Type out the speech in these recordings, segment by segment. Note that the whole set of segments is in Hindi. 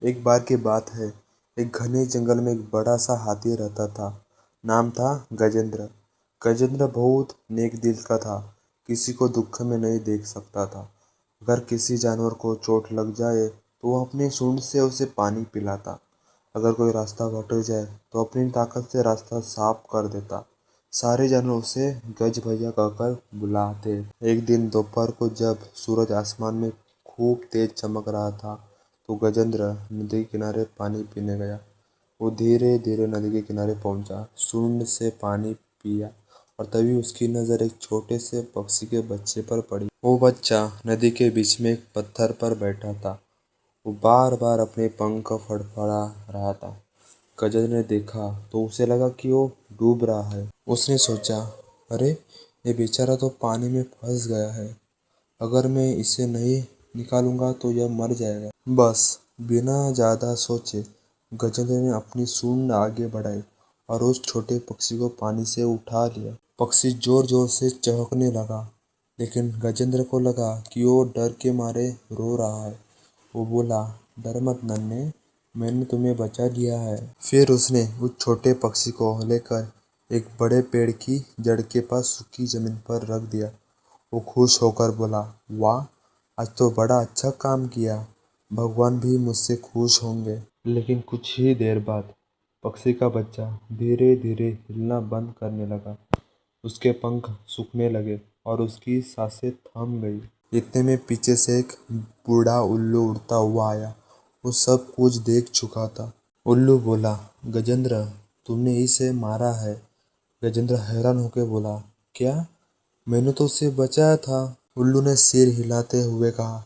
एक बार की बात है। एक घने जंगल में एक बड़ा सा हाथी रहता था। नाम था गजेंद्र। गजेंद्र बहुत नेक दिल का था। किसी को दुख में नहीं देख सकता था। अगर किसी जानवर को चोट लग जाए तो वो अपनी सूंड से उसे पानी पिलाता। अगर कोई रास्ता भटक जाए तो अपनी ताकत से रास्ता साफ कर देता। सारे जानवर उसे गज भैया कहकर बुलाते। एक दिन दोपहर को जब सूरज आसमान में खूब तेज चमक रहा था तो गजेंद्र नदी के किनारे पानी पीने गया। वो धीरे धीरे नदी के किनारे पहुंचा, सूंड से पानी पिया और तभी उसकी नजर एक छोटे से पक्षी के बच्चे पर पड़ी। वो बच्चा नदी के बीच में एक पत्थर पर बैठा था। वो बार बार अपने पंख फड़फड़ा रहा था। गजेंद्र ने देखा तो उसे लगा कि वो डूब रहा है। उसने सोचा, अरे ये बेचारा तो पानी में फंस गया है। अगर मैं इसे नहीं निकालूंगा तो यह मर जाएगा। बस बिना ज्यादा सोचे गजेंद्र ने अपनी सूंड आगे बढ़ाई और उस छोटे पक्षी को पानी से उठा लिया। पक्षी जोर जोर से चहकने लगा, लेकिन गजेंद्र को लगा कि वो डर के मारे रो रहा है। वो बोला, डर मत नन्हे, मैंने तुम्हें बचा लिया है। फिर उसने उस छोटे पक्षी को लेकर एक बड़े पेड़ की जड़ के पास सूखी जमीन पर रख दिया। वो खुश होकर बोला, वाह, आज तो बड़ा अच्छा काम किया। भगवान भी मुझसे खुश होंगे। लेकिन कुछ ही देर बाद पक्षी का बच्चा धीरे धीरे हिलना बंद करने लगा। उसके पंख सूखने लगे और उसकी सांसें थम गई। इतने में पीछे से एक बूढ़ा उल्लू उड़ता हुआ आया। वो सब कुछ देख चुका था। उल्लू बोला, गजेंद्र, तुमने इसे मारा है। गजेंद्र हैरान होकर बोला, क्या? मैंने तो उसे बचाया था। उल्लू ने सिर हिलाते हुए कहा,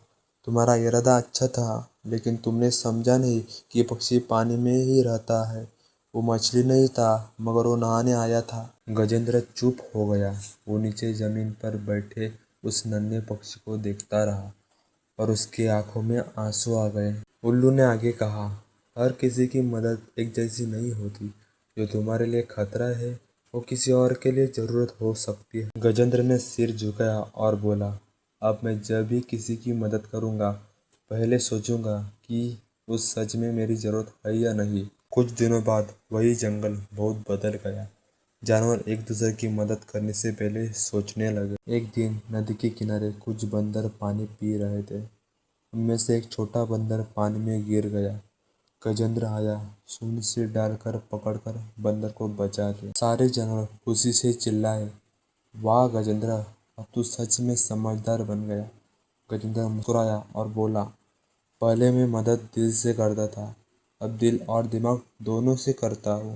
तुम्हारा इरादा अच्छा था, लेकिन तुमने समझा नहीं कि ये पक्षी पानी में ही रहता है। वो मछली नहीं था, मगर वो नहाने आया था। गजेंद्र चुप हो गया। वो नीचे जमीन पर बैठे उस नन्हे पक्षी को देखता रहा और उसकी आंखों में आंसू आ गए। उल्लू ने आगे कहा, हर किसी की मदद एक जैसी नहीं होती। जो तुम्हारे लिए खतरा है वो किसी और के लिए जरूरत हो सकती है। गजेंद्र ने सिर झुकाया और बोला, अब मैं जब भी किसी की मदद करूंगा पहले सोचूंगा कि उस सच में मेरी जरूरत है या नहीं। कुछ दिनों बाद वही जंगल बहुत बदल गया। जानवर एक दूसरे की मदद करने से पहले सोचने लगे। एक दिन नदी के किनारे कुछ बंदर पानी पी रहे थे। उनमें से एक छोटा बंदर पानी में गिर गया। गजेंद्र आया, सूंड से डालकर पकड़कर बंदर को बचा लिया। सारे जानवर खुशी से चिल्लाए, वाह गजेंद्र, अब तू सच में समझदार बन गया। गजेंद्र मुस्कुराया और बोला, पहले मैं मदद दिल से करता था, अब दिल और दिमाग दोनों से करता हूँ।